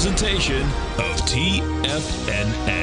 presentation of TFNN.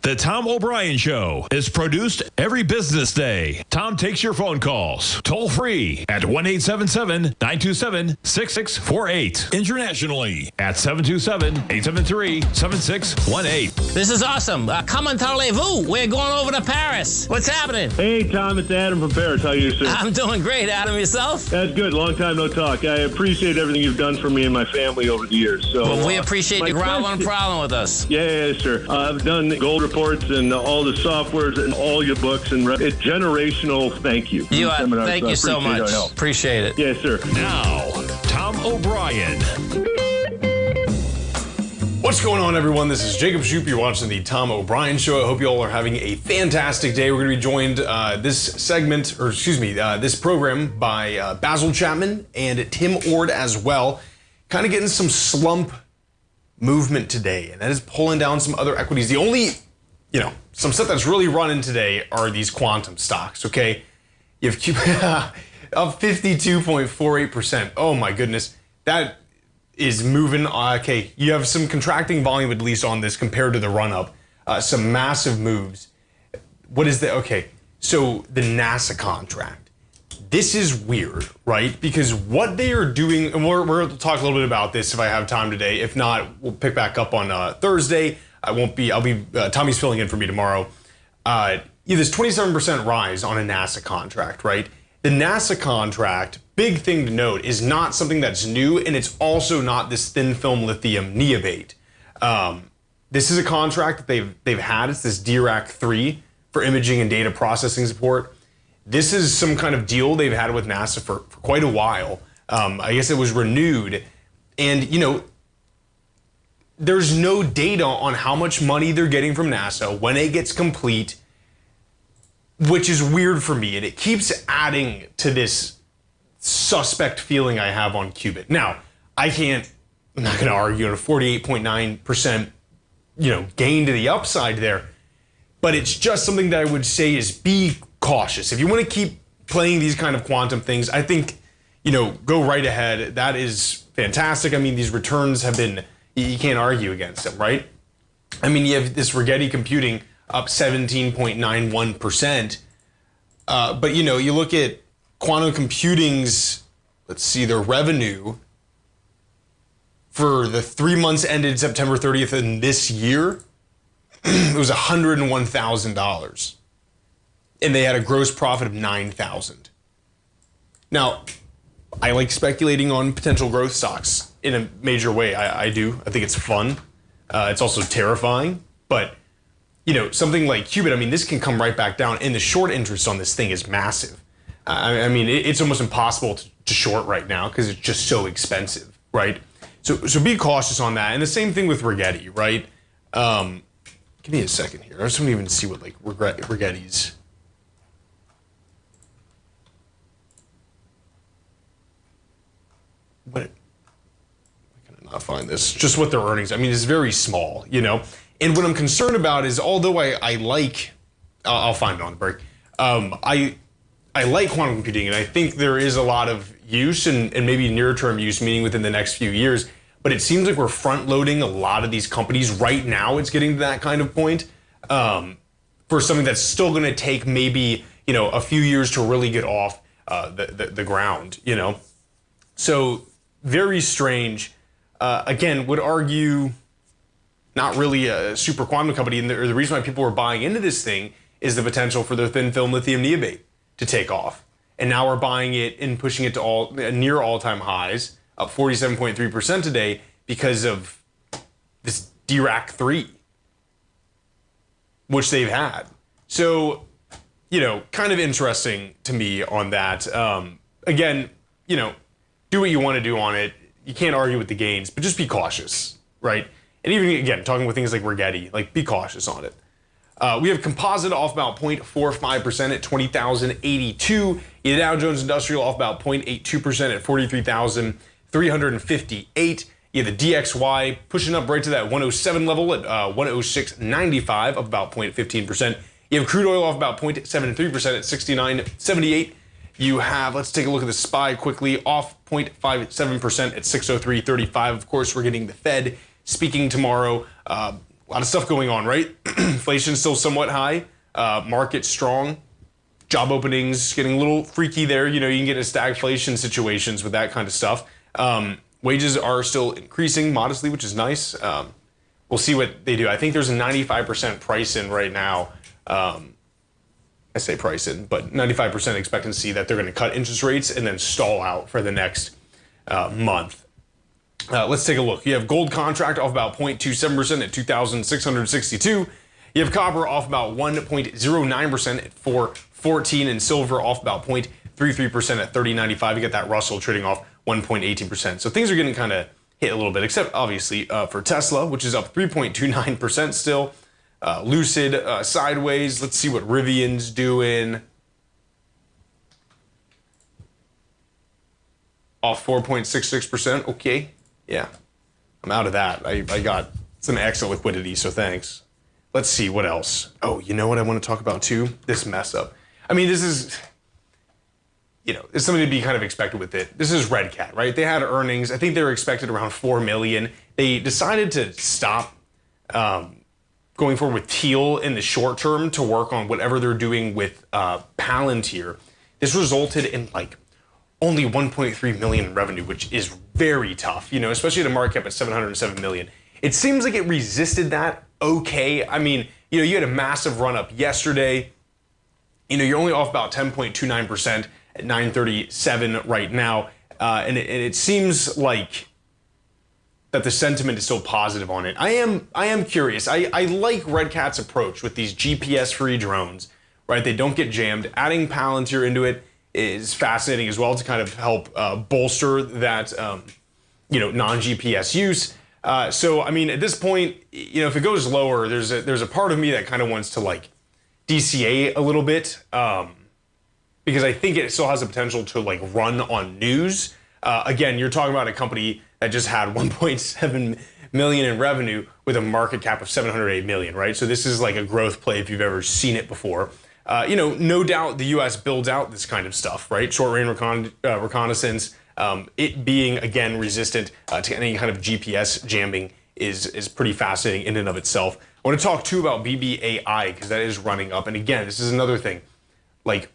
The Tom O'Brien Show is produced every business day. Tom takes your phone calls toll free at 1-877-927-6648. Internationally at 727-873-7618. This is awesome. Come on, Parlez-vous. We're going over to Paris. What's happening? Hey, Tom, it's Adam from Paris. How are you, sir? I'm doing great. Adam, yourself? That's good. Long time no talk. I appreciate everything you've done for me and my family over the years. So, well, we appreciate you growling on problem with us. Yeah, sure. I've done gold reports and all the softwares and all your books, and it's generational. Thank you. Thank you so much. Appreciate it. Yes, sir. Now, Tom O'Brien. What's going on, everyone? This is Jacob Shoup. You're watching the Tom O'Brien Show. I hope you all are having a fantastic day. We're going to be joined this program by Basil Chapman and Tim Ord as well. Kind of getting some slump movement today, and that is pulling down some other equities. The only some stuff that's really running today are these quantum stocks, okay? You have up 52.48%. Oh my goodness. That is moving. Okay, you have some contracting volume at least on this compared to the run-up. Some massive moves. What is the, okay, so the NASA contract. This is weird, right? Because what they are doing, and we're going to talk a little bit about this if I have time today. If not, we'll pick back up on Thursday. Tommy's filling in for me tomorrow. This 27% rise on a NASA contract, right? The NASA contract, big thing to note, is not something that's new, and it's also not this thin film lithium niobate. This is a contract that they've had. It's this DRAC-3 for imaging and data processing support. This is some kind of deal they've had with NASA for quite a while. I guess it was renewed, and there's no data on how much money they're getting from NASA when it gets complete, which is weird for me, and it keeps adding to this suspect feeling I have on Qubit. Now, I'm not going to argue on a 48.9%, gain to the upside there, but it's just something that I would say is be cautious. If you want to keep playing these kind of quantum things, I think, go right ahead. That is fantastic. I mean, these returns have been, you can't argue against them, right? I mean, you have this Rigetti Computing up 17.91%. But, you look at quantum computing's, their revenue for the 3 months ended September 30th in this year, it was $101,000. And they had a gross profit of $9,000. Now, I like speculating on potential growth stocks in a major way. I do. I think it's fun. It's also terrifying. But, something like Qubit, I mean, this can come right back down. And the short interest on this thing is massive. I mean, it's almost impossible to short right now because it's just so expensive, right? So be cautious on that. And the same thing with Rigetti, right? Give me a second here. I just don't even see what Rigetti's. What? I can not find this. Just what their earnings. I mean, it's very small, And what I'm concerned about is, although I like, I'll find it on the break. I like quantum computing, and I think there is a lot of use and maybe near-term use, meaning within the next few years. But it seems like we're front-loading a lot of these companies right now. It's getting to that kind of point for something that's still going to take maybe a few years to really get off the ground. So very strange. Again, would argue not really a super quantum company. And the reason why people were buying into this thing is the potential for their thin film lithium niobate to take off. And now we're buying it and pushing it to near all-time highs, up 47.3% today because of this DRAC-3, which they've had. So, kind of interesting to me on that. Again, do what you want to do on it. You can't argue with the gains, but just be cautious, right? And even, again, talking with things like Rigetti, be cautious on it. We have composite off about 0.45% at 20,082. The Dow Jones Industrial off about 0.82% at 43,358. You have the DXY pushing up right to that 107 level at 106.95, up about 0.15%. You have crude oil off about 0.73% at 69.78. You have, let's take a look at the SPY quickly, off 0.57% at 603.35. Of course, we're getting the Fed speaking tomorrow. A lot of stuff going on, right? Inflation still somewhat high, market strong, job openings getting a little freaky there. You can get into stagflation situations with that kind of stuff. Wages are still increasing modestly, which is nice. We'll see what they do. I think there's a 95% price in right now. I say price in, but 95% expectancy that they're going to cut interest rates and then stall out for the next month. Let's take a look. You have gold contract off about 0.27% at 2,662. You have copper off about 1.09% at 414, and silver off about 0.33% at 30.95. You get that Russell trading off 1.18%. So things are getting kind of hit a little bit, except obviously for Tesla, which is up 3.29% still. Lucid sideways. Let's see what Rivian's doing. Off 4.66%. Okay. Yeah. I'm out of that. I got some extra liquidity, so thanks. Let's see what else. Oh, you know what I want to talk about too? This mess up. I mean, this is, it's something to be kind of expected with it. This is Red Cat, right? They had earnings. I think they were expected around 4 million. They decided to stop going forward with Teal in the short term to work on whatever they're doing with Palantir. This resulted in only 1.3 million in revenue, which is very tough, especially at a market cap at 707 million. It seems like it resisted that okay. I mean, you had a massive run up yesterday. You're only off about 10.29% at 937 right now. And it seems like that the sentiment is still positive on it. I am curious. I like Red Cat's approach with these GPS-free drones, right? They don't get jammed. Adding Palantir into it is fascinating as well to kind of help bolster that, non-GPS use. So, I mean, at this point, if it goes lower, there's a part of me that kind of wants to DCA a little bit because I think it still has the potential to run on news. Again, you're talking about a company that just had 1.7 million in revenue with a market cap of 708 million, right? So this is a growth play if you've ever seen it before. No doubt the U.S. builds out this kind of stuff, right? Short-range reconnaissance, it being, again, resistant to any kind of GPS jamming is pretty fascinating in and of itself. I want to talk, too, about BBAI, because that is running up. And again, this is another thing. Play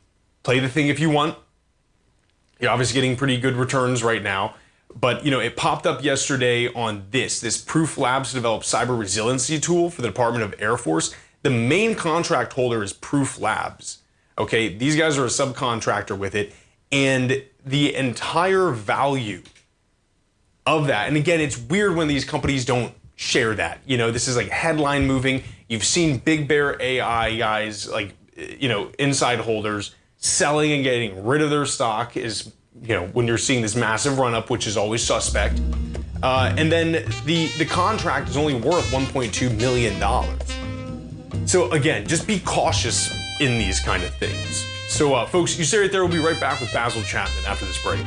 the thing if you want. You're obviously getting pretty good returns right now. But, it popped up yesterday on this Proof Labs developed cyber resiliency tool for the Department of Air Force. The main contract holder is Proof Labs. Okay, these guys are a subcontractor with it. And the entire value of that, and again, it's weird when these companies don't share that. This is headline moving. You've seen Big Bear AI guys, inside holders selling and getting rid of their stock is, when you're seeing this massive run up, which is always suspect. And then the contract is only worth $1.2 million. So again, just be cautious in these kind of things. So folks, you stay right there. We'll be right back with Basil Chapman after this break.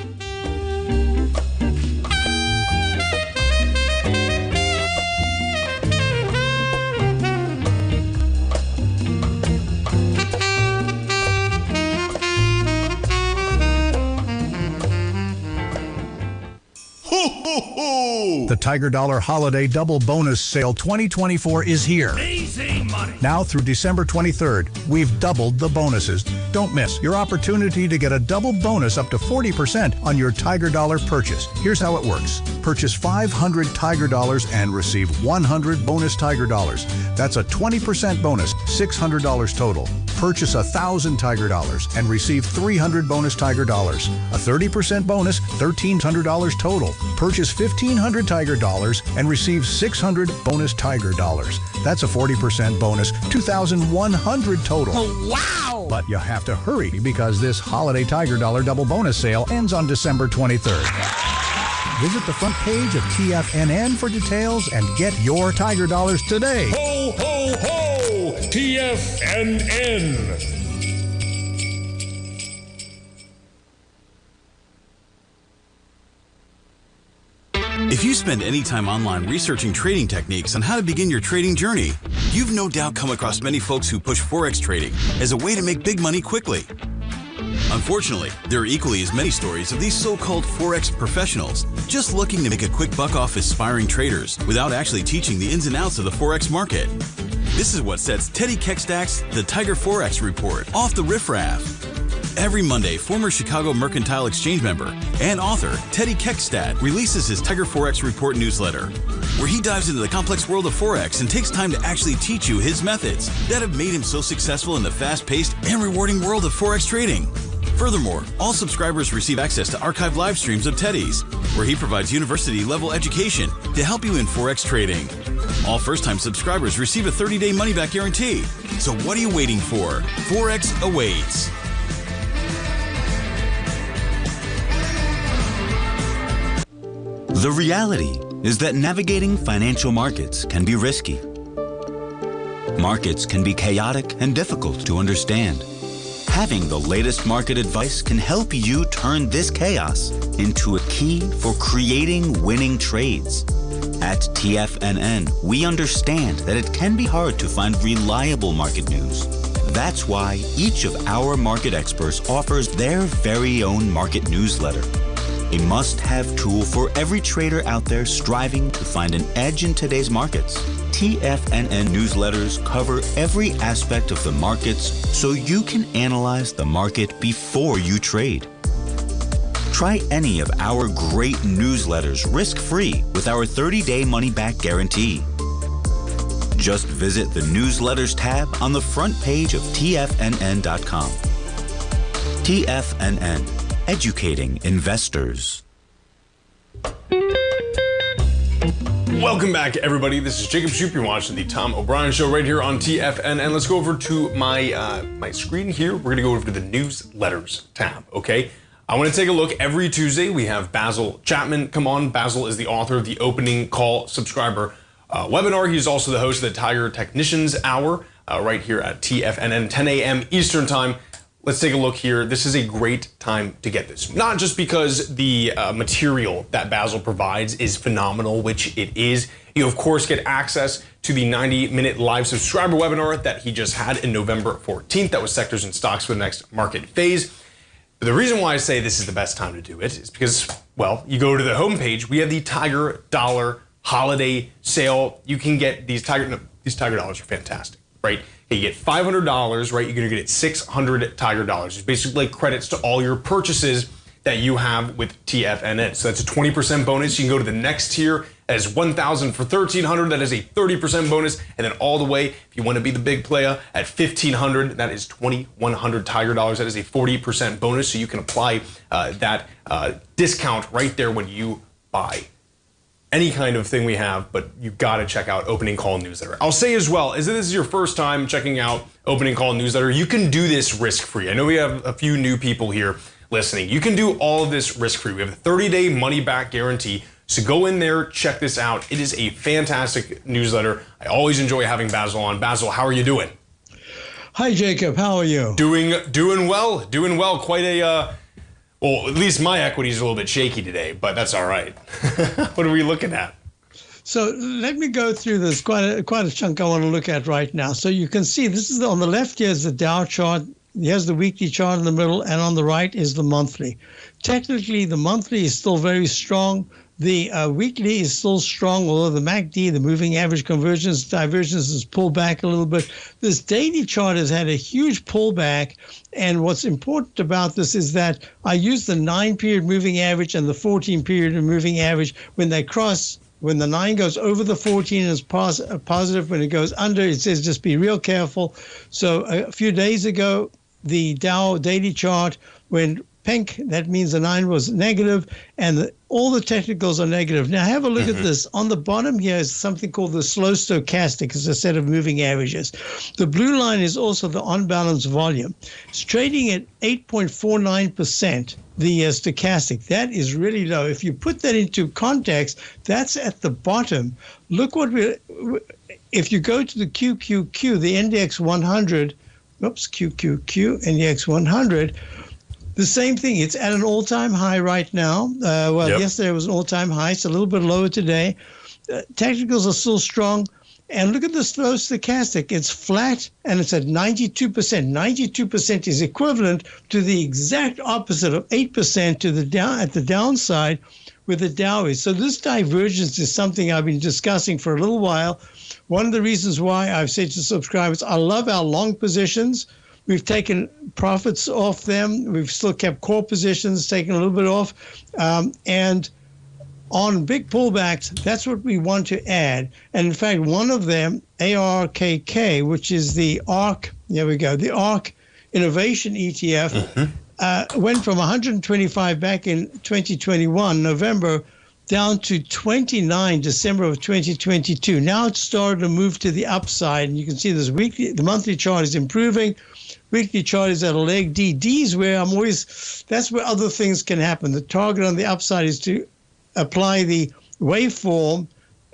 The Tiger Dollar Holiday Double Bonus Sale 2024 is here. Amazing money. Now through December 23rd, we've doubled the bonuses. Don't miss your opportunity to get a double bonus up to 40% on your Tiger Dollar purchase. Here's how it works. Purchase 500 Tiger Dollars and receive 100 bonus Tiger Dollars. That's a 20% bonus, $600 total. Purchase 1,000 Tiger Dollars and receive 300 bonus Tiger Dollars. A 30% bonus, $1,300 total. Purchase 1,500 Tiger Dollars and receive 600 bonus Tiger Dollars. That's a 40% bonus, 2,100 total. Oh, wow! But you have to hurry because this holiday Tiger Dollar double bonus sale ends on December 23rd. Visit the front page of TFNN for details and get your Tiger Dollars today. Ho, ho, ho! TFNN. If you spend any time online researching trading techniques on how to begin your trading journey, you've no doubt come across many folks who push Forex trading as a way to make big money quickly. Unfortunately, there are equally as many stories of these so-called Forex professionals just looking to make a quick buck off aspiring traders without actually teaching the ins and outs of the Forex market. This is what sets Teddy Keckstack's The Tiger Forex Report off the riffraff. Every Monday, former Chicago Mercantile Exchange member and author Teddy Keckstack releases his Tiger Forex Report newsletter, where he dives into the complex world of Forex and takes time to actually teach you his methods that have made him so successful in the fast-paced and rewarding world of Forex trading. Furthermore, all subscribers receive access to archived live streams of Teddy's, where he provides university-level education to help you in Forex trading. All first-time subscribers receive a 30-day money-back guarantee. So what are you waiting for? Forex awaits. The reality is that navigating financial markets can be risky. Markets can be chaotic and difficult to understand. Having the latest market advice can help you turn this chaos into a key for creating winning trades. At TFNN, we understand that it can be hard to find reliable market news. That's why each of our market experts offers their very own market newsletter. A must-have tool for every trader out there striving to find an edge in today's markets. TFNN newsletters cover every aspect of the markets so you can analyze the market before you trade. Try any of our great newsletters risk-free with our 30-day money-back guarantee. Just visit the Newsletters tab on the front page of TFNN.com. TFNN. Educating investors. Welcome back, everybody. This is Jacob Shoup. You're watching the Tom O'Brien Show right here on TFNN. Let's go over to my screen here. We're going to go over to the Newsletters tab, okay? I want to take a look. Every Tuesday, we have Basil Chapman come on. Basil is the author of the Opening Call Subscriber webinar. He's also the host of the Tiger Technicians Hour right here at TFNN, 10 a.m. Eastern Time. Let's take a look here. This is a great time to get this. Not just because the material that Basil provides is phenomenal, which it is. You, of course, get access to the 90-minute live subscriber webinar that he just had in November 14th. That was Sectors and Stocks for the Next Market Phase. But the reason why I say this is the best time to do it is because, well, you go to the homepage. We have the Tiger Dollar Holiday Sale. You can get these Tiger Dollars are fantastic, right? You get $500, right? You're going to get 600 Tiger Dollars. It's basically like credits to all your purchases that you have with TFNN. So that's a 20% bonus. You can go to the next tier as $1,000 for $1,300. That is a 30% bonus. And then all the way, if you want to be the big player, at $1,500, that is 2,100 Tiger Dollars. That is a 40% bonus. So you can apply that discount right there when you buy any kind of thing we have, but you got to check out Opening Call Newsletter. I'll say as well, as this is your first time checking out Opening Call Newsletter, you can do this risk-free. I know we have a few new people here listening. You can do all of this risk-free. We have a 30-day money-back guarantee, so go in there, check this out. It is a fantastic newsletter. I always enjoy having Basil on. Basil, how are you doing? Hi, Jacob. How are you? Doing well. Quite a... well, at least my equity is a little bit shaky today, but that's all right. What are we looking at? So let me go through this, quite a chunk I want to look at right now. So you can see this is on the left here is the Dow chart. Here's the weekly chart in the middle, and on the right is the monthly. Technically, the monthly is still very strong. The weekly is still strong, although the MACD, the moving average divergence has pulled back a little bit. This daily chart has had a huge pullback, and what's important about this is that I use the 9-period moving average and the 14-period moving average when they cross. When the 9 goes over the 14 is positive. When it goes under, it says just be real careful. So a few days ago, the Dow daily chart went pink. That means the 9 was negative, and all the technicals are negative. Now have a look at this. On the bottom here is something called the slow stochastic. It's a set of moving averages. The blue line is also the on-balance volume. It's trading at 8.49%. The stochastic, that is really low. If you put that into context, that's at the bottom. Look what if you go to the QQQ, the index 100, QQQ, index 100, the same thing. It's at an all-time high right now. Yesterday was an all-time high. It's a little bit lower today. Technicals are still strong. And look at the slow stochastic. It's flat and it's at 92%. 92% is equivalent to the exact opposite of 8% to the down at the downside where the Dow is. So this divergence is something I've been discussing for a little while. One of the reasons why I've said to subscribers, I love our long positions. We've taken profits off them. We've still kept core positions, taken a little bit off. And on big pullbacks, that's what we want to add. And in fact, one of them, ARKK, which is the ARK, there we go, the ARK Innovation ETF, went from 125 back in 2021, November, down to 29 December of 2022. Now it's started to move to the upside, and you can see this weekly, the monthly chart is improving. Weekly chart is at a leg D. D is where that's where other things can happen. The target on the upside is to apply the waveform,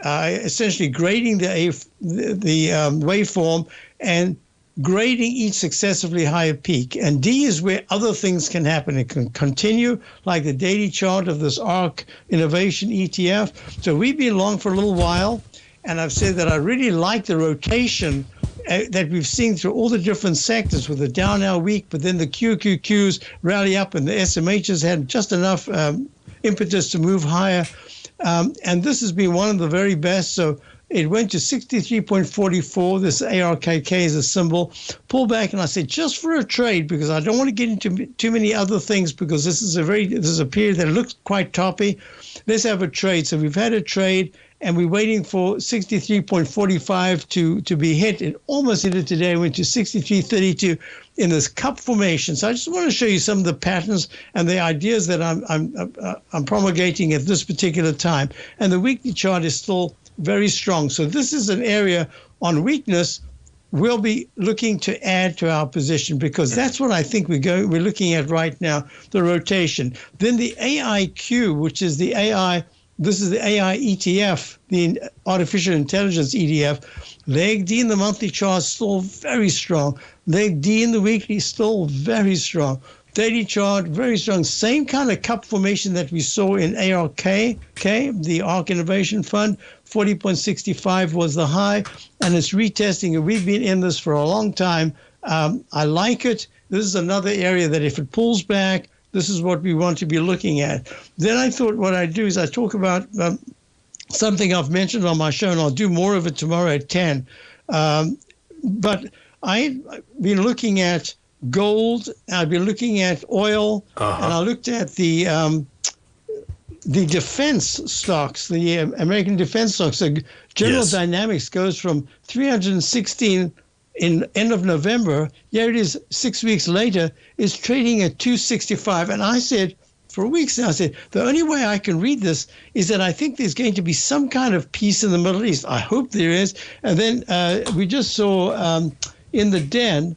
essentially grading the waveform and grading each successively higher peak. And D is where other things can happen. It can continue, like the daily chart of this ARK Innovation ETF. So we've been long for a little while, and I've said that I really like the rotation that we've seen through all the different sectors, with the Dow now weak, but then the QQQs rally up and the SMHs had just enough impetus to move higher. And this has been one of the very best. So it went to 63.44. This ARKK is a symbol. Pull back, and I said, just for a trade, because I don't want to get into too many other things, because this is a period that looks quite toppy. Let's have a trade. So we've had a trade, and we're waiting for 63.45 to be hit. It almost hit it today. It went to 63.32 in this cup formation. So I just want to show you some of the patterns and the ideas that I'm promulgating at this particular time. And the weekly chart is still very strong. So this is an area on weakness we'll be looking to add to our position, because that's what I think we're looking at right now, the rotation. Then the AIQ, which is the AI, this is the AI ETF, the Artificial Intelligence ETF. Leg D in the monthly chart still very strong. Leg D in the weekly still very strong. Daily chart, very strong. Same kind of cup formation that we saw in ARK, the ARK Innovation Fund. 40.65 was the high, and it's retesting. We've been in this for a long time. I like it. This is another area that if it pulls back, this is what we want to be looking at. Then I thought what I'd do is I talk about something I've mentioned on my show, and I'll do more of it tomorrow at 10. But I've been looking at gold, I've been looking at oil, and I looked at the defense stocks, the American defense stocks. So General Dynamics goes from 316 in end of November. Here it is 6 weeks later, is trading at 265. And I said, for weeks now, I said, the only way I can read this is that I think there's going to be some kind of peace in the Middle East. I hope there is. And then we just saw in the den,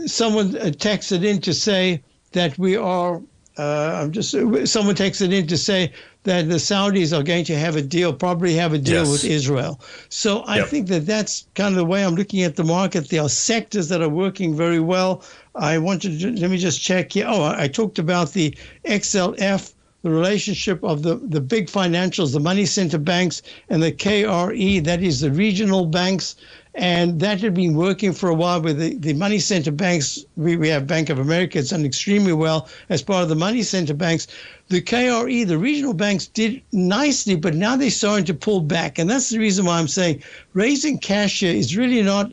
someone texted in to say that we are, someone texted in to say that the Saudis are going to have a deal, probably have a deal with Israel. So I think that that's kind of the way I'm looking at the market. There are sectors that are working very well. I wanted to, let me just check here. Oh, I talked about the XLF, the relationship of the big financials, the money center banks, and the KRE, that is the regional banks. And that had been working for a while with the money center banks. We have Bank of America. It's done extremely well as part of the money center banks. The KRE, the regional banks, did nicely, but now they're starting to pull back. And that's the reason why I'm saying raising cash here is really not,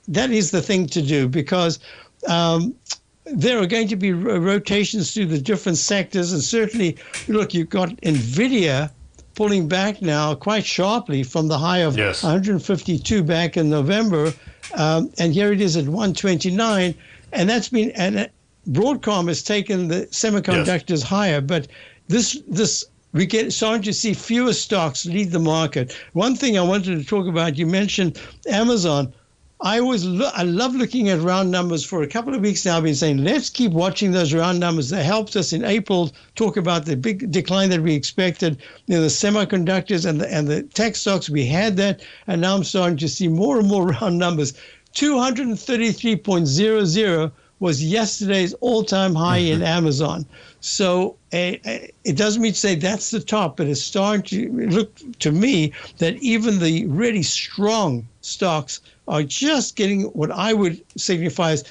that is the thing to do, because there are going to be rotations through the different sectors. And certainly, look, you've got NVIDIA pulling back now quite sharply from the high of 152 back in November, and here it is at 129, and that's been, and Broadcom has taken the semiconductors higher, but this we get starting to see fewer stocks lead the market. One thing I wanted to talk about, you mentioned Amazon. I love looking at round numbers. For a couple of weeks now, I've been saying, let's keep watching those round numbers. That helped us in April talk about the big decline that we expected in the semiconductors and the tech stocks. We had that, and now I'm starting to see more and more round numbers. 233.00 was yesterday's all-time high in Amazon. So it doesn't mean to say that's the top, but it's starting to look to me that even the really strong stocks are just getting what I would signify as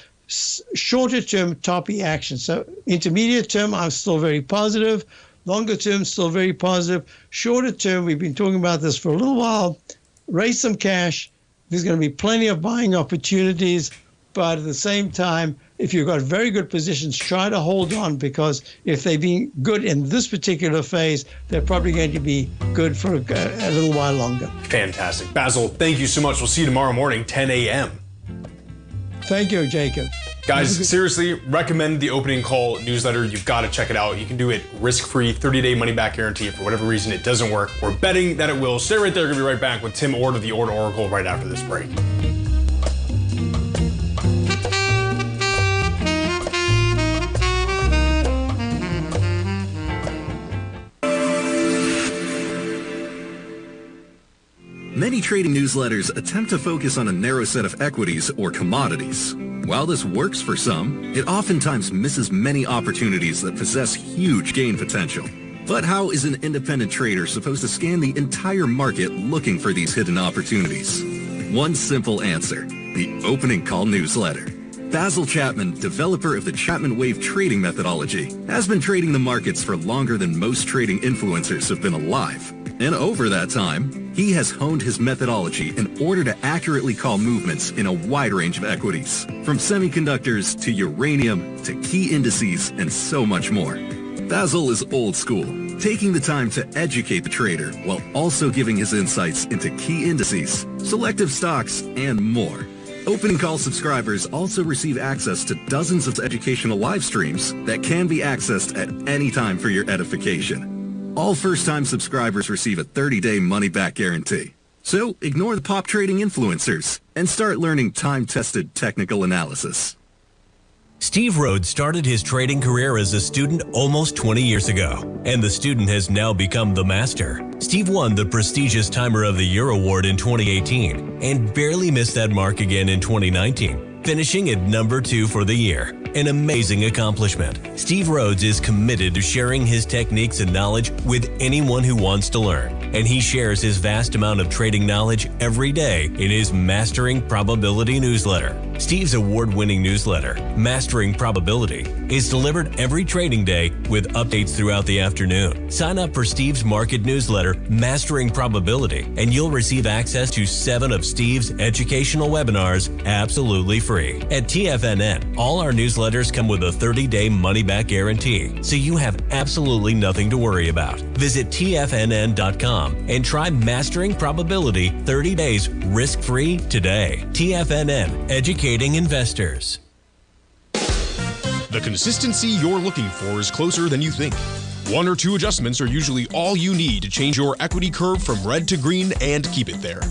shorter-term toppy action. So intermediate term, I'm still very positive. Longer term, still very positive. Shorter term, we've been talking about this for a little while. Raise some cash. There's going to be plenty of buying opportunities. But at the same time, if you've got very good positions, try to hold on, because if they've been good in this particular phase, they're probably going to be good for a little while longer. Fantastic. Basil, thank you so much. We'll see you tomorrow morning, 10 a.m. Thank you, Jacob. Guys, seriously, recommend the opening call newsletter. You've got to check it out. You can do it risk-free, 30-day money-back guarantee. If for whatever reason it doesn't work, we're betting that it will. Stay right there. We're going to be right back with Tim Ord of the Ord Oracle right after this break. Many trading newsletters attempt to focus on a narrow set of equities or commodities. While this works for some, it oftentimes misses many opportunities that possess huge gain potential. But how is an independent trader supposed to scan the entire market looking for these hidden opportunities? One simple answer: the opening call newsletter. Basil Chapman, developer of the Chapman Wave trading methodology, has been trading the markets for longer than most trading influencers have been alive. And over that time, he has honed his methodology in order to accurately call movements in a wide range of equities, from semiconductors to uranium to key indices and so much more. Basil is old school, taking the time to educate the trader while also giving his insights into key indices, selective stocks, and more. Opening call subscribers also receive access to dozens of educational live streams that can be accessed at any time for your edification. All first-time subscribers receive a 30-day money-back guarantee. So ignore the pop trading influencers and start learning time-tested technical analysis. Steve Rhodes started his trading career as a student almost 20 years ago, and the student has now become the master. Steve won the prestigious Timer of the Year award in 2018 and barely missed that mark again in 2019, finishing at number 2 for the year. An amazing accomplishment. Steve Rhodes is committed to sharing his techniques and knowledge with anyone who wants to learn, and he shares his vast amount of trading knowledge every day in his Mastering Probability newsletter. Steve's award-winning newsletter, Mastering Probability, is delivered every trading day with updates throughout the afternoon. Sign up for Steve's market newsletter, Mastering Probability, and you'll receive access to 7 of Steve's educational webinars absolutely free. At TFNN, all our newsletters come with a 30-day money-back guarantee, so you have absolutely nothing to worry about. Visit TFNN.com and try Mastering Probability 30 days risk-free today. TFNN, educating investors. The consistency you're looking for is closer than you think. 1 or 2 adjustments are usually all you need to change your equity curve from red to green and keep it there.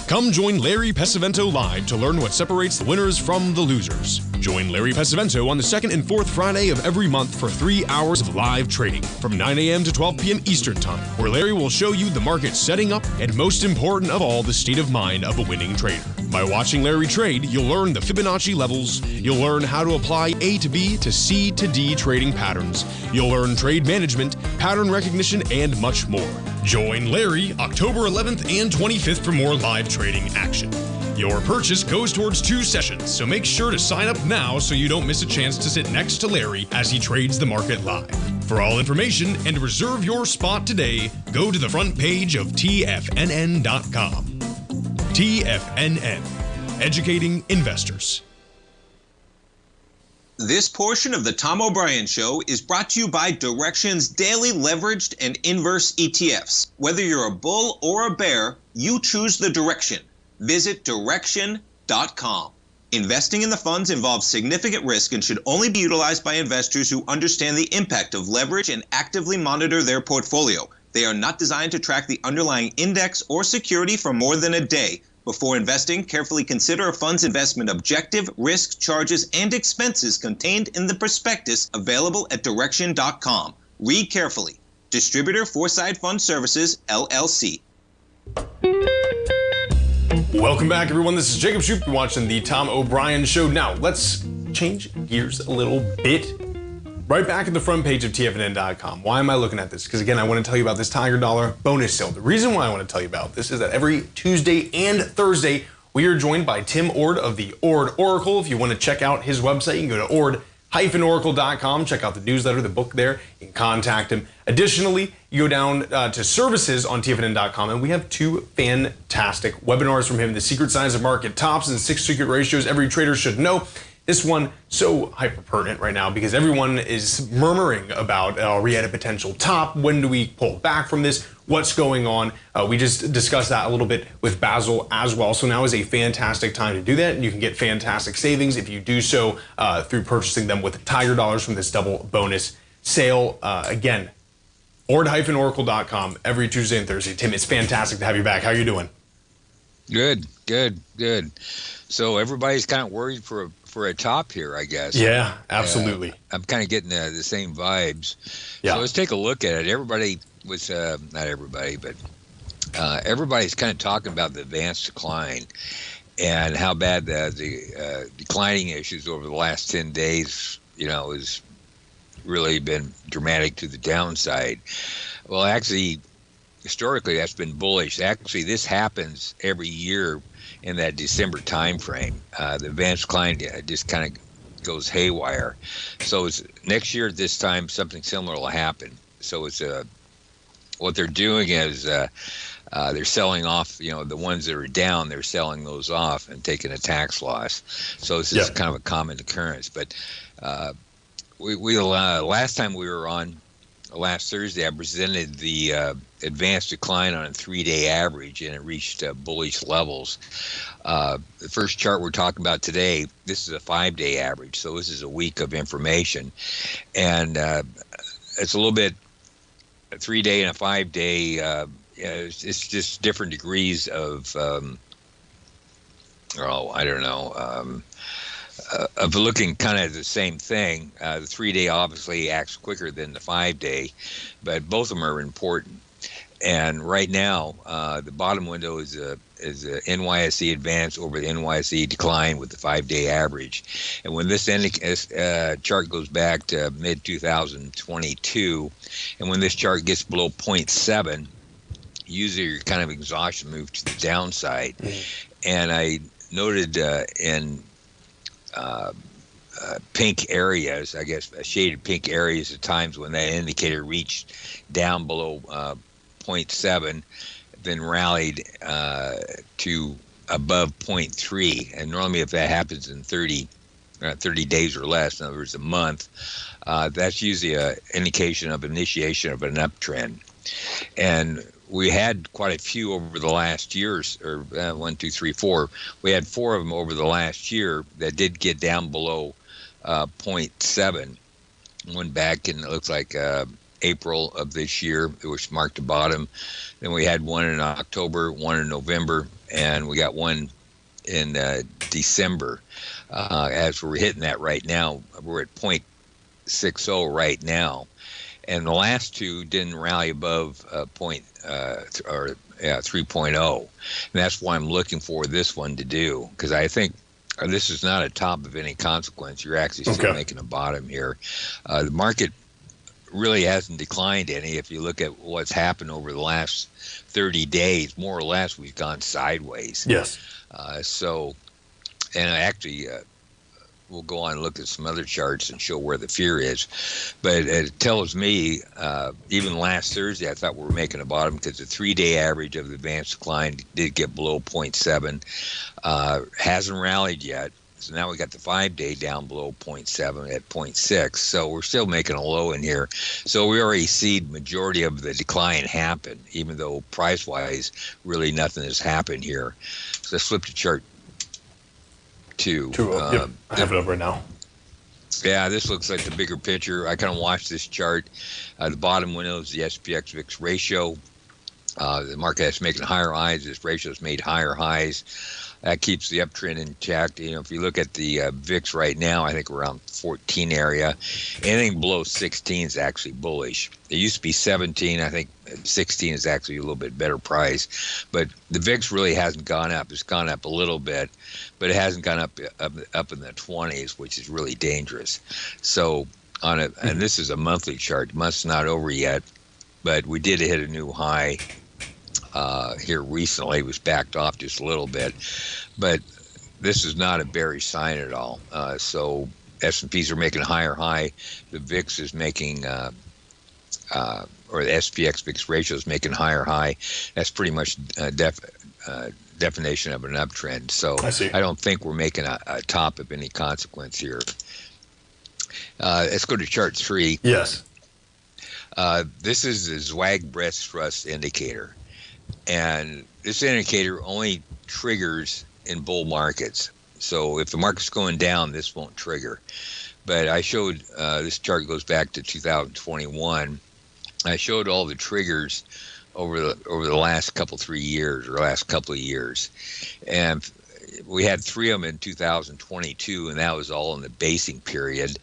Come join Larry Pesavento live to learn what separates the winners from the losers. Join Larry Pesavento on the 2nd and 4th Friday of every month for 3 hours of live trading from 9 a.m. to 12 p.m. Eastern Time, where Larry will show you the market setting up and, most important of all, the state of mind of a winning trader. By watching Larry trade, you'll learn the Fibonacci levels, you'll learn how to apply A to B to C to D trading patterns, you'll learn trade management, pattern recognition, and much more. Join Larry October 11th and 25th for more live trading action. Your purchase goes towards 2 sessions, so make sure to sign up now so you don't miss a chance to sit next to Larry as he trades the market live. For all information and to reserve your spot today, go to the front page of TFNN.com. TFNN, educating investors. This portion of the Tom O'Brien Show is brought to you by Direxion's daily leveraged and inverse ETFs. Whether you're a bull or a bear, you choose the direction. Visit Direxion.com. Investing in the funds involves significant risk and should only be utilized by investors who understand the impact of leverage and actively monitor their portfolio. They are not designed to track the underlying index or security for more than a day. Before investing, carefully consider a fund's investment objective, risk, charges, and expenses contained in the prospectus available at Direxion.com. Read carefully. Distributor Foreside Fund Services, LLC. Welcome back, everyone. This is Jacob Shoup. You're watching the Tom O'Brien Show. Now, let's change gears a little bit. Right back at the front page of TFNN.com. Why am I looking at this? Because again, I want to tell you about this Tiger Dollar bonus sale. The reason why I want to tell you about this is that every Tuesday and Thursday, we are joined by Tim Ord of the Ord Oracle. If you want to check out his website, you can go to ord-oracle.com, check out the newsletter, the book there, you can contact him. Additionally, you go down to services on TFNN.com, and we have 2 fantastic webinars from him, The Secret Signs of Market Tops and 6 Secret Ratios Every Trader Should Know. This one, so hyper pertinent right now because everyone is murmuring about, are we at a potential top? When do we pull back from this? What's going on? We just discussed that a little bit with Basil as well. So now is a fantastic time to do that, and you can get fantastic savings if you do so through purchasing them with Tiger Dollars from this double bonus sale. Again, ord-oracle.com every Tuesday and Thursday. Tim, it's fantastic to have you back. How are you doing? Good. So everybody's kind of worried for a top here, I guess. Yeah, absolutely. I'm kind of getting the same vibes. Yeah. So let's take a look at it. Everybody was, not everybody, but everybody's kind of talking about the advanced decline and how bad the declining issues over the last 10 days, has really been dramatic to the downside. Well, actually, historically, that's been bullish. Actually, this happens every year in that December time frame. The advanced decline just kind of goes haywire. So it's next year at this time, something similar will happen. So it's what they're doing is they're selling off, the ones that are down, they're selling those off and taking a tax loss. So this is kind of a common occurrence. But we last time we were on, last Thursday, I presented the advanced decline on a 3-day average, and it reached bullish levels. The first chart we're talking about today, this is a 5-day average, so this is a week of information. And it's a little bit, a 3-day and a 5-day, it's just different degrees of, of looking kind of the same thing. The 3-day obviously acts quicker than the 5-day, but both of them are important. And right now, the bottom window is a NYSE advance over the NYSE decline with the 5-day average. And when this chart goes back to mid-2022, and when this chart gets below 0.7, usually your kind of exhaustion move to the downside. And I noted in pink areas, I guess shaded pink areas at times when that indicator reached down below 0.7, then rallied to above 0.3. And normally if that happens in 30 days or less, in other words, a month, that's usually an indication of initiation of an uptrend. And we had quite a few over the last years, or 1, 2, 3, 4. We had 4 of them over the last year that did get down below 0.7. One back in, it looks like April of this year, which marked the bottom. Then we had one in October, one in November, and we got one in December. As we're hitting that right now, we're at 0.60 right now. And the last 2 didn't rally above 3.0. And that's why I'm looking for this one to do, because I think this is not a top of any consequence. You're actually still making a bottom here. The market really hasn't declined any. If you look at what's happened over the last 30 days, more or less, we've gone sideways. Yes. And actually, we'll go on and look at some other charts and show where the fear is. But it tells me, even last Thursday, I thought we were making a bottom because the 3-day average of the advanced decline did get below 0.7. Hasn't rallied yet. So now we got the 5-day down below 0.7 at 0.6. So we're still making a low in here. So we already see the majority of the decline happen, even though price-wise, really nothing has happened here. So let's flip to chart 2. Yep. I have it over now. Yeah, this looks like the bigger picture. I kind of watched this chart. The bottom window is the SPX VIX ratio. The market is making higher highs. This ratio has made higher highs. That keeps the uptrend intact. If you look at the VIX right now, I think we're around 14 area. Anything below 16 is actually bullish. It used to be 17. I think 16 is actually a little bit better price. But the VIX really hasn't gone up. It's gone up a little bit, but it hasn't gone up in the 20s, which is really dangerous. So and this is a monthly chart. Month's not over yet, but we did hit a new high here recently. It was backed off just a little bit, but this is not a bearish sign at all. So S&Ps are making a higher high. The VIX is making, or the SPX VIX ratio is making higher high. That's pretty much definition of an uptrend. So I don't think we're making a top of any consequence here. Let's go to chart 3. Yes. This is the Zwag breast thrust indicator. And this indicator only triggers in bull markets. So if the market's going down, this won't trigger. But I showed, this chart goes back to 2021. I showed all the triggers over the last couple of years. And we had 3 of them in 2022, and that was all in the basing period.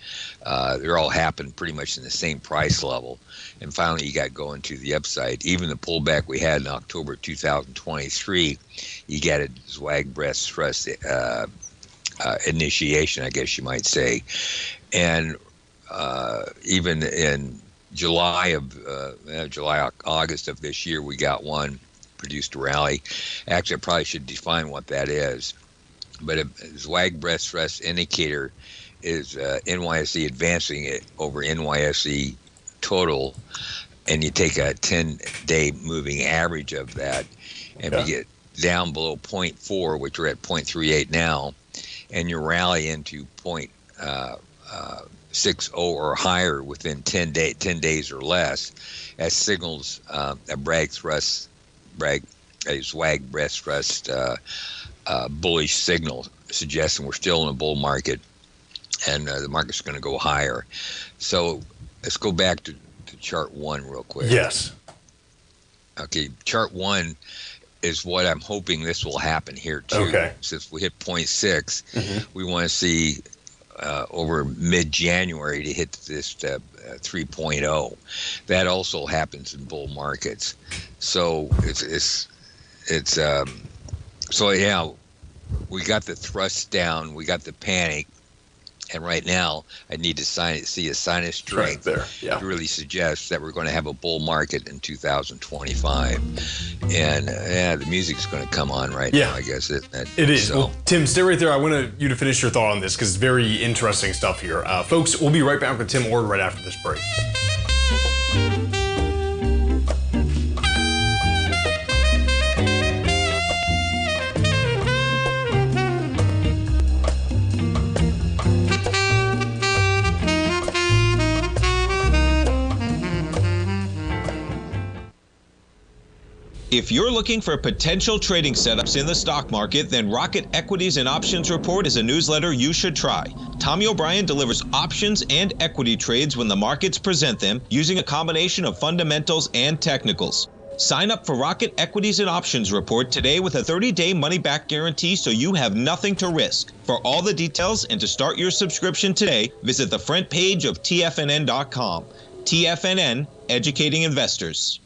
They're all happened pretty much in the same price level. And finally, you got going to the upside. Even the pullback we had in October 2023, you got a Zwag breast thrust initiation, I guess you might say. And even in August of this year, we got one, produced a rally. Actually, I probably should define what that is. But a Zwag breast thrust indicator is NYSE advancing it over NYSE total, and you take a 10-day moving average of that, and you get down below 0.4, which we're at 0.38 now, and you rally into 0.60 or higher within 10 days or less, that signals a Zwag breast thrust bullish signal, suggesting we're still in a bull market, and the market's going to go higher. So let's go back to chart 1 real quick. Yes. Okay, chart 1 is what I'm hoping this will happen here too. Okay. Since we hit 0.6, we want to see over mid-January to hit this 3.0. That also happens in bull markets. So so yeah, we got the thrust down, we got the panic, and right now I need to see a sign of strength there, to really suggest that we're going to have a bull market in 2025. And the music's going to come on right now, I guess. It is. So. Well, Tim, stay right there. I want you to finish your thought on this because it's very interesting stuff here. Folks, we'll be right back with Tim Ord right after this break. If you're looking for potential trading setups in the stock market, then Rocket Equities and Options Report is a newsletter you should try. Tommy O'Brien delivers options and equity trades when the markets present them, using a combination of fundamentals and technicals. Sign up for Rocket Equities and Options Report today with a 30-day money-back guarantee, so you have nothing to risk. For all the details and to start your subscription today, visit the front page of TFNN.com. TFNN, educating investors.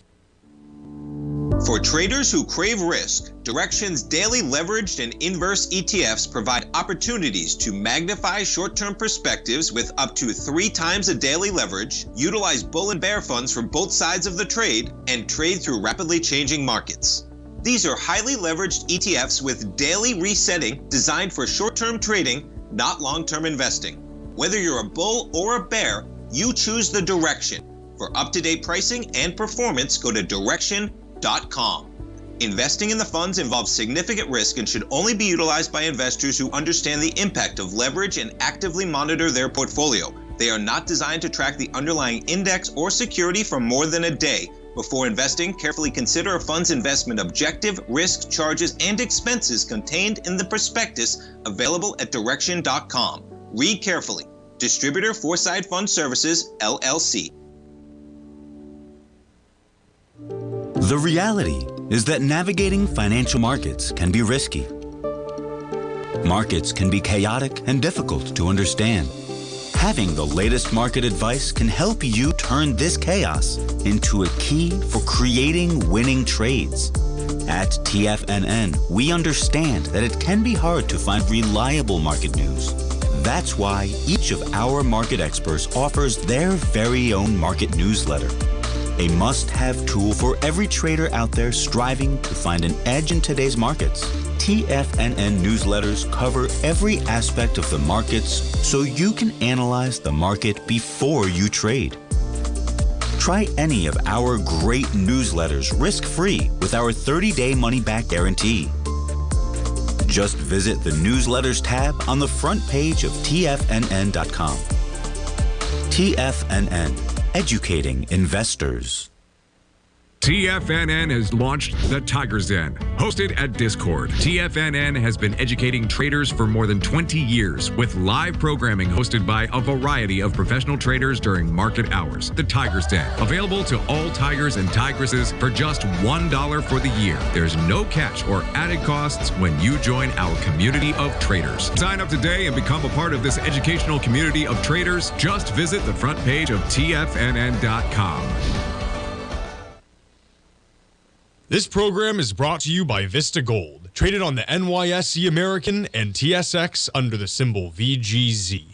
For traders who crave risk, Direxion's daily leveraged and inverse ETFs provide opportunities to magnify short-term perspectives with up to 3 times a daily leverage, utilize bull and bear funds from both sides of the trade, and trade through rapidly changing markets. These are highly leveraged ETFs with daily resetting designed for short-term trading, not long-term investing. Whether you're a bull or a bear, you choose the Direxion. For up-to-date pricing and performance, go to Direxion.com. Investing in the funds involves significant risk and should only be utilized by investors who understand the impact of leverage and actively monitor their portfolio. They are not designed to track the underlying index or security for more than a day. Before investing, carefully consider a fund's investment objective, risk, charges, and expenses contained in the prospectus available at Direxion.com. Read carefully. Distributor Foreside Fund Services, LLC. The reality is that navigating financial markets can be risky. Markets can be chaotic and difficult to understand. Having the latest market advice can help you turn this chaos into a key for creating winning trades. At TFNN, we understand that it can be hard to find reliable market news. That's why each of our market experts offers their very own market newsletter. A must-have tool for every trader out there striving to find an edge in today's markets. TFNN newsletters cover every aspect of the markets so you can analyze the market before you trade. Try any of our great newsletters risk-free with our 30-day money-back guarantee. Just visit the Newsletters tab on the front page of TFNN.com. TFNN, educating investors. TFNN has launched the Tiger's Den. Hosted at Discord, TFNN has been educating traders for more than 20 years with live programming hosted by a variety of professional traders during market hours. The Tiger's Den, available to all tigers and tigresses for just $1 for the year. There's no catch or added costs when you join our community of traders. Sign up today and become a part of this educational community of traders. Just visit the front page of TFNN.com. This program is brought to you by Vista Gold, traded on the NYSE American and TSX under the symbol VGZ.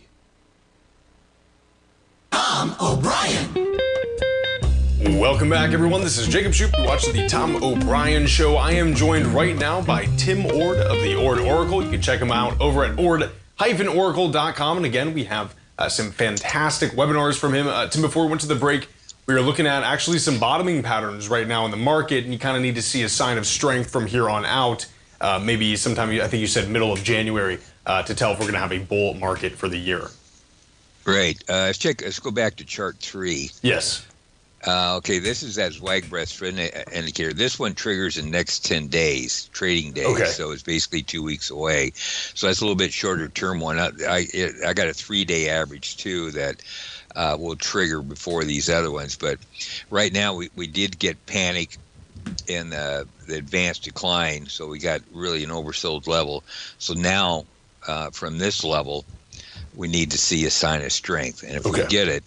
Tom O'Brien. Welcome back, everyone. This is Jacob Shoup. You're watching the Tom O'Brien Show. I am joined right now by Tim Ord of the Ord Oracle. You can check him out over at ord-oracle.com. And again, we have some fantastic webinars from him. Tim, before we went to the break, we are looking at actually some bottoming patterns right now in the market, and you kind of need to see a sign of strength from here on out. Maybe sometime, I think you said middle of January, to tell if we're going to have a bull market for the year. Right. Let's go back to chart 3. Yes. Okay, this is that swag breath trend indicator. This one triggers in the next 10 days, trading days. Okay. So it's basically 2 weeks away. So that's a little bit shorter term one. I got a 3-day average too that will trigger before these other ones. But right now we did get panic in the advanced decline. So we got really an oversold level. So now from this level, we need to see a sign of strength. And if we get it,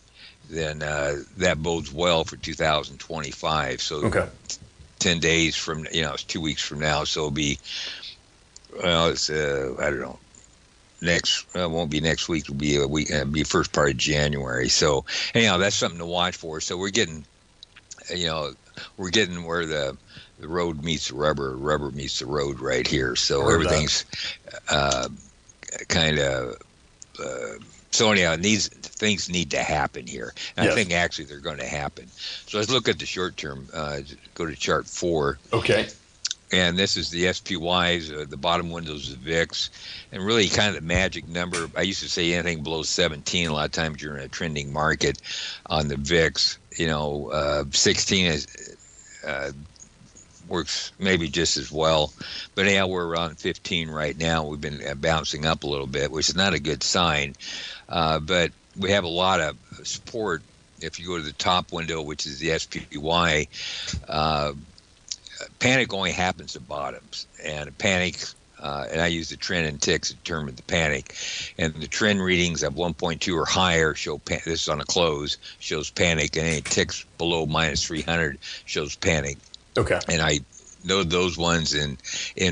then that bodes well for 2025. So 10 days from, it's 2 weeks from now. So it'll be, it's, I don't know. It won't be next week. It'll be a week. Be first part of January. So anyhow, that's something to watch for. So we're getting, where the road meets the rubber meets the road right here. So everything's kind of. So anyhow, things need to happen here. And I think actually they're going to happen. So let's look at the short term. Go to chart 4. Okay. And this is the SPYs, the bottom windows of VIX, and really kind of the magic number. I used to say anything below 17. A lot of times you're in a trending market on the VIX. 16 is works maybe just as well. But anyhow, we're around 15 right now. We've been bouncing up a little bit, which is not a good sign. But we have a lot of support. If you go to the top window, which is the SPY, panic only happens at bottoms, and panic, and I use the trend and ticks to determine the panic. And the trend readings of 1.2 or higher show this is on a close, shows panic, and any ticks below minus 300 shows panic. Okay. And I know those ones in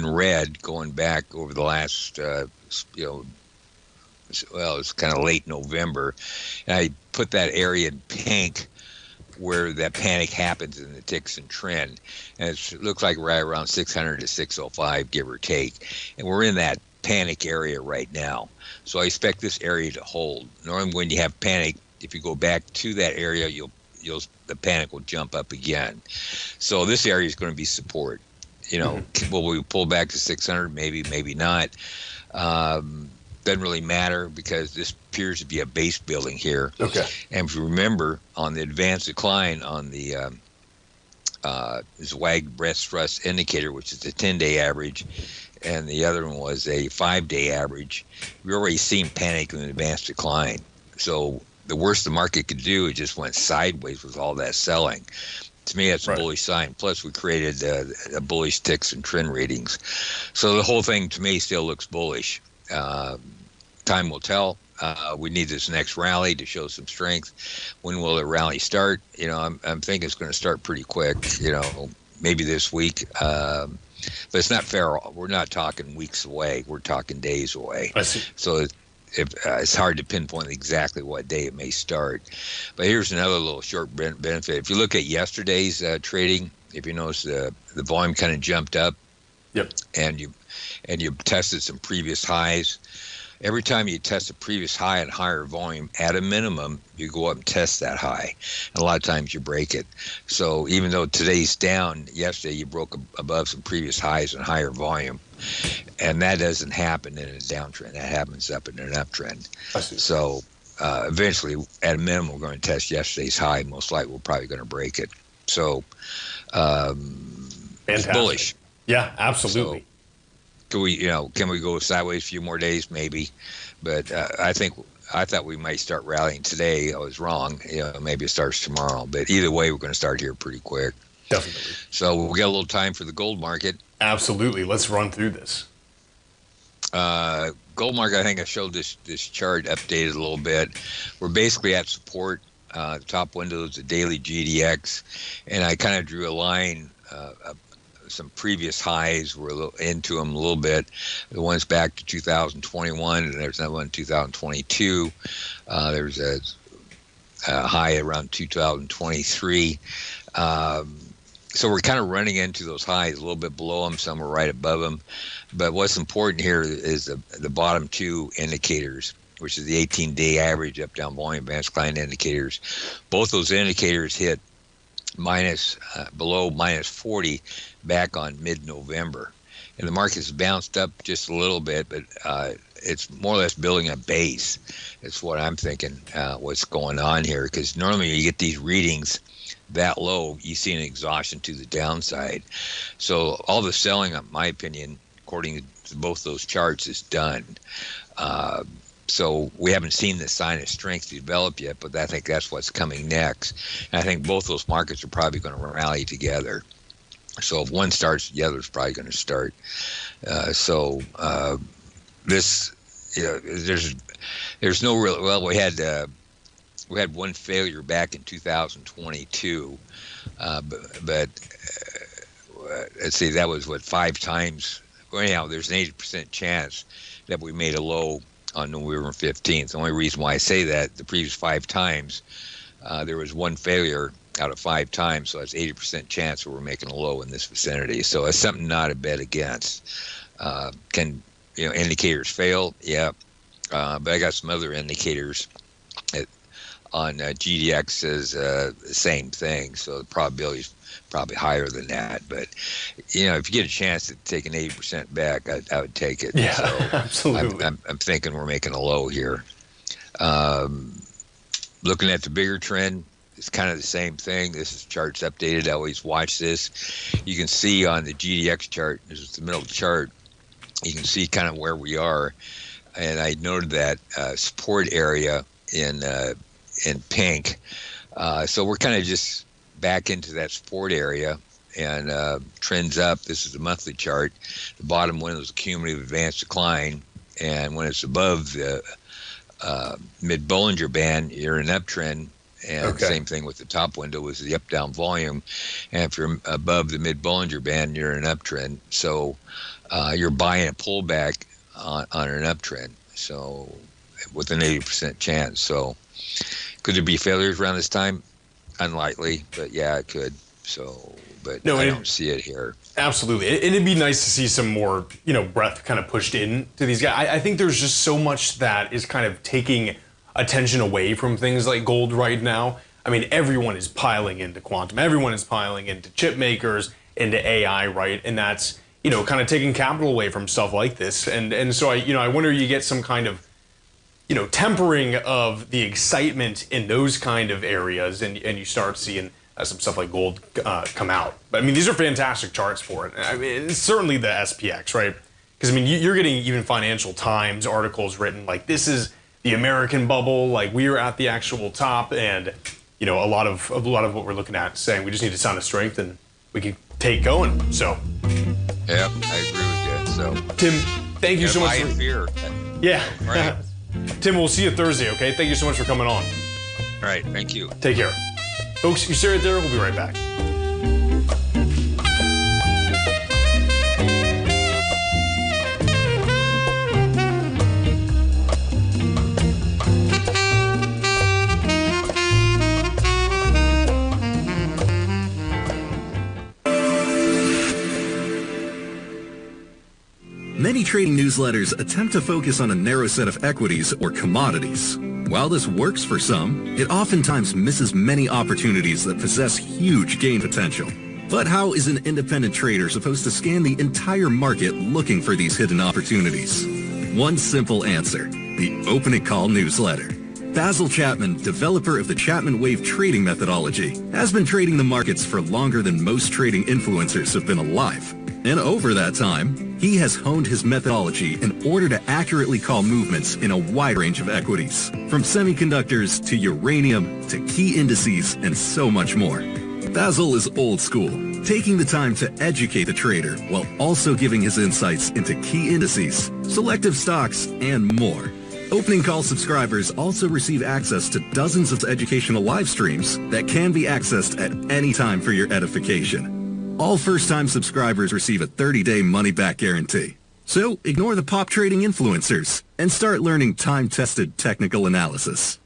red going back over the last, it's kind of late November, and I put that area in pink where that panic happens in the ticks and trend. And it looks like right around 600 to 605, give or take. And we're in that panic area right now. So I expect this area to hold. Normally when you have panic, if you go back to that area, the panic will jump up again. So this area is going to be support. Will we pull back to 600? Maybe not. Doesn't really matter because this appears to be a base building here. Okay. And if you remember, on the advanced decline on the Zwag breast thrust indicator, which is the 10-day average, and the other one was a 5-day average, we already seen panic in the advanced decline. So the worst the market could do, it just went sideways with all that selling. To me, that's a bullish sign. Plus, we created a bullish ticks and trend readings. So the whole thing, to me, still looks bullish. Time will tell. We need this next rally to show some strength. When will the rally start? I'm thinking it's going to start pretty quick. Maybe this week. But it's not fair. We're not talking weeks away. We're talking days away. I see. So it's hard to pinpoint exactly what day it may start. But here's another little short benefit. If you look at yesterday's trading, if you notice the volume kind of jumped up. Yep. And you tested some previous highs. Every time you test a previous high at higher volume, at a minimum, you go up and test that high. And a lot of times you break it. So even though today's down, yesterday you broke above some previous highs and higher volume. And that doesn't happen in a downtrend. That happens up in an uptrend. I see. So eventually, at a minimum, we're going to test yesterday's high. Most likely, we're probably going to break it. So it's bullish. Yeah, absolutely. So, can we go sideways a few more days? Maybe, but I thought we might start rallying today. I was wrong. Maybe it starts tomorrow. But either way, we're going to start here pretty quick. Definitely. So we got a little time for the gold market. Absolutely. Let's run through this. Gold market. I think I showed this chart updated a little bit. We're basically at support. The top window is the daily GDX, and I kind of drew a line. Some previous highs were into them a little bit. The ones back to 2021, and there's another one in 2022. There's a high around 2023. So we're kind of running into those highs, a little bit below them. Some are right above them. But what's important here is the bottom two indicators, which is the 18-day average up-down volume advanced client indicators. Both those indicators hit below minus 40 back on mid-November, and the market's bounced up just a little bit, but it's more or less building a base. It's what I'm thinking what's going on here, because normally you get these readings that low, you see an exhaustion to the downside. So all the selling, in my opinion, according to both those charts, is done. So we haven't seen the sign of strength develop yet, but I think that's what's coming next. And I think both those markets are probably going to rally together. So if one starts, the other's probably going to start. This, there's no real. Well, we had one failure back in 2022, but let's see, that was 5 times. Well, anyhow, there's an 80% chance that we made a low on November 15th. The only reason why I say that, the previous 5 times, there was one failure out of 5 times, so that's 80% chance that we're making a low in this vicinity. So it's something not to bet against. Can indicators fail? Yeah, but I got some other indicators on GDX says the same thing, so the probability is probably higher than that. But if you get a chance to take an 80% back, I would take it. Yeah, so absolutely. I'm thinking we're making a low here. Looking at the bigger trend, it's kind of the same thing. This is charts updated. I always watch this. You can see on the GDX chart, this is the middle of the chart, you can see kind of where we are. And I noted that support area in pink. So we're kind of just back into that support area, and trends up. This is the monthly chart. The bottom window is a cumulative advanced decline, and when it's above the mid-Bollinger Band, you're in an uptrend. And same thing with the top window is the up-down volume. And if you're above the mid-Bollinger Band, you're in an uptrend. So you're buying a pullback on an uptrend. So with an 80% chance. So could there be failures around this time? Unlikely, but yeah, it could. So, but no, I don't see it here. Absolutely. It'd be nice to see some more, breadth kind of pushed in to these guys. I think there's just so much that is kind of taking attention away from things like gold right now. I mean, everyone is piling into quantum. Everyone is piling into chip makers, into AI, right? And that's, kind of taking capital away from stuff like this. And so I wonder, you get some kind of, tempering of the excitement in those kind of areas, and you start seeing some stuff like gold come out. But I mean, these are fantastic charts for it. I mean, it's certainly the SPX, right? Because I mean, you're getting even Financial Times articles written like, this is the American bubble, like we are at the actual top, and a lot of what we're looking at saying we just need a sign of strength and we can take going. So yeah, I agree with you. So Tim, thank you so much. Fear. Yeah. Right. Tim, we'll see you Thursday, okay? Thank you so much for coming on. All right, thank you. Take care. Folks, you stay right there. We'll be right back. Many trading newsletters attempt to focus on a narrow set of equities or commodities. While this works for some, it oftentimes misses many opportunities that possess huge gain potential. But how is an independent trader supposed to scan the entire market looking for these hidden opportunities? One simple answer: the Opening Call newsletter. Basil Chapman, developer of the Chapman Wave trading methodology, has been trading the markets for longer than most trading influencers have been alive. And over that time, he has honed his methodology in order to accurately call movements in a wide range of equities, from semiconductors to uranium to key indices and so much more. Basil is old school, taking the time to educate the trader while also giving his insights into key indices, selective stocks, and more. Opening Call subscribers also receive access to dozens of educational live streams that can be accessed at any time for your edification. All first-time subscribers receive a 30-day money-back guarantee. So ignore the pop trading influencers and start learning time-tested technical analysis.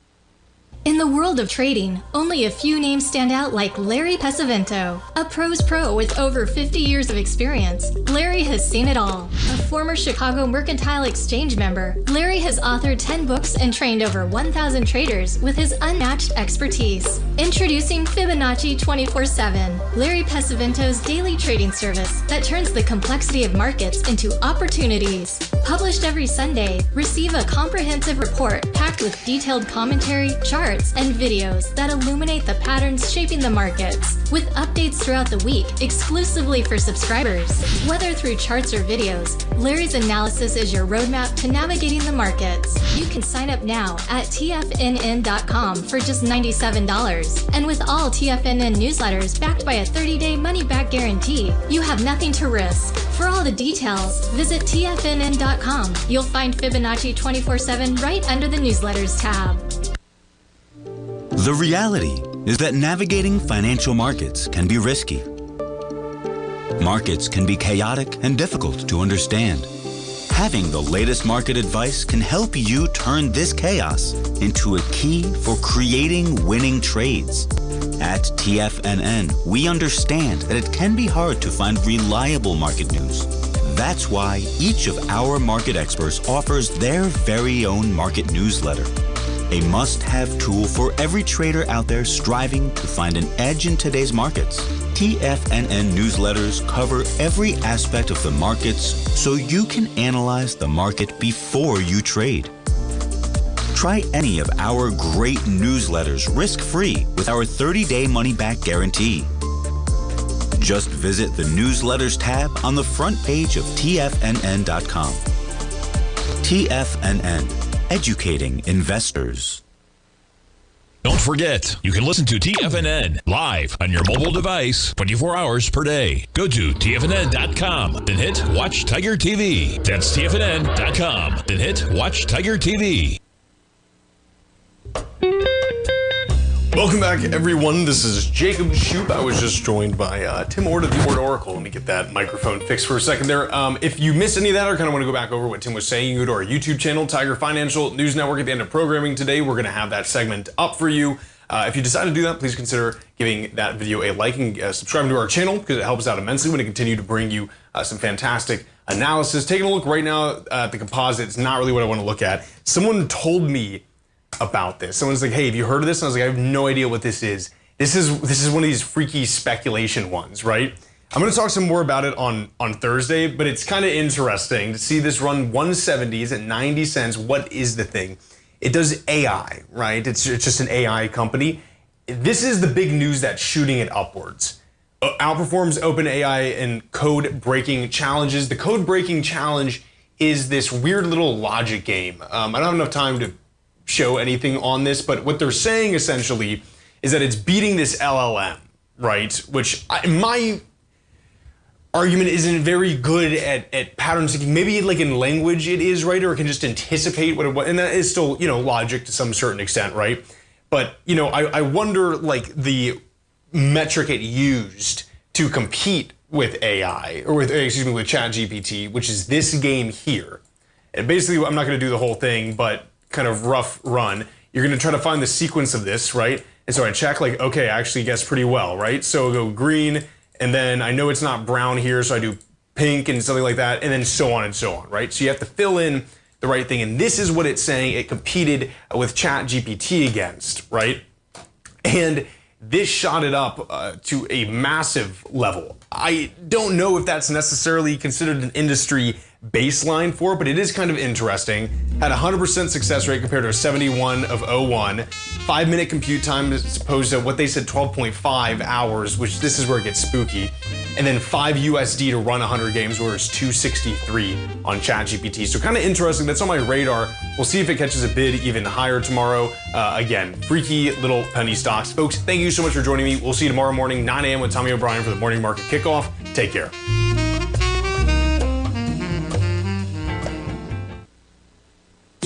In the world of trading, only a few names stand out like Larry Pesavento, a pro's pro with over 50 years of experience. Larry has seen it all. A former Chicago Mercantile Exchange member, Larry has authored 10 books and trained over 1,000 traders with his unmatched expertise. Introducing Fibonacci 24/7, Larry Pesavento's daily trading service that turns the complexity of markets into opportunities. Published every Sunday, receive a comprehensive report packed with detailed commentary, charts, and videos that illuminate the patterns shaping the markets, with updates throughout the week exclusively for subscribers. Whether through charts or videos, Larry's analysis is your roadmap to navigating the markets. You can sign up now at TFNN.com for just $97. And with all TFNN newsletters backed by a 30-day money-back guarantee, you have nothing to risk. For all the details, visit TFNN.com. You'll find Fibonacci 24/7 right under the newsletters tab. The reality is that navigating financial markets can be risky. Markets can be chaotic and difficult to understand. Having the latest market advice can help you turn this chaos into a key for creating winning trades. At TFNN, we understand that it can be hard to find reliable market news. That's why each of our market experts offers their very own market newsletter. A must-have tool for every trader out there striving to find an edge in today's markets. TFNN newsletters cover every aspect of the markets so you can analyze the market before you trade. Try any of our great newsletters risk-free with our 30-day money-back guarantee. Just visit the newsletters tab on the front page of TFNN.com. TFNN. Educating investors. Don't forget, you can listen to TFNN live on your mobile device 24 hours per day. Go to TFNN.com, then hit Watch Tiger TV. That's TFNN.com, then hit Watch Tiger TV. Welcome back, everyone. This is Jacob Shoup. I was just joined by Tim Ord of the Ord Oracle. Let me get that microphone fixed for a second there. If you missed any of that or kind of want to go back over what Tim was saying, you go to our YouTube channel, Tiger Financial News Network. At the end of programming today, we're going to have that segment up for you. If you decide to do that, please consider giving that video a like and subscribing to our channel because it helps out immensely when we continue to bring you some fantastic analysis. Taking a look right now at the composite, it's not really what I want to look at. Someone told me about this. Someone's like, hey, have you heard of this? And I was like, I have no idea what this is. This is one of these freaky speculation ones, right? I'm going to talk some more about it on Thursday, but it's kind of interesting to see this run 170s at 90 cents. What is the thing? It does AI, right? It's just an AI company. This is the big news that's shooting it upwards. Outperforms OpenAI in code breaking challenges. The code breaking challenge is this weird little logic game. I don't have enough time to show anything on this, but what they're saying essentially is that it's beating this LLM, right? Which argument isn't very good at pattern seeking. Maybe like in language it is, right? Or it can just anticipate what it was. And that is still, logic to some certain extent, right? But, I wonder like the metric it used to compete with AI, or with ChatGPT, which is this game here. And basically, I'm not going to do the whole thing, but kind of rough run. You're going to try to find the sequence of this, right? And so I check like, okay, I actually guessed pretty well, right? So I go green, and then I know it's not brown here, so I do pink and something like that, and then so on, right? So you have to fill in the right thing, and this is what it's saying it competed with ChatGPT against, right? And this shot it up to a massive level. I don't know if that's necessarily considered an industry baseline for it, but it is kind of interesting. Had a 100% success rate compared to a 71 of 01. 5-minute compute time as opposed to what they said 12.5 hours, which this is where it gets spooky. And then 5 USD to run 100 games, where it's 263 on ChatGPT. So kind of interesting. That's on my radar. We'll see if it catches a bid even higher tomorrow. Again, freaky little penny stocks. Folks, thank you so much for joining me. We'll see you tomorrow morning, 9 a.m. with Tommy O'Brien for the Morning Market Kickoff. Take care.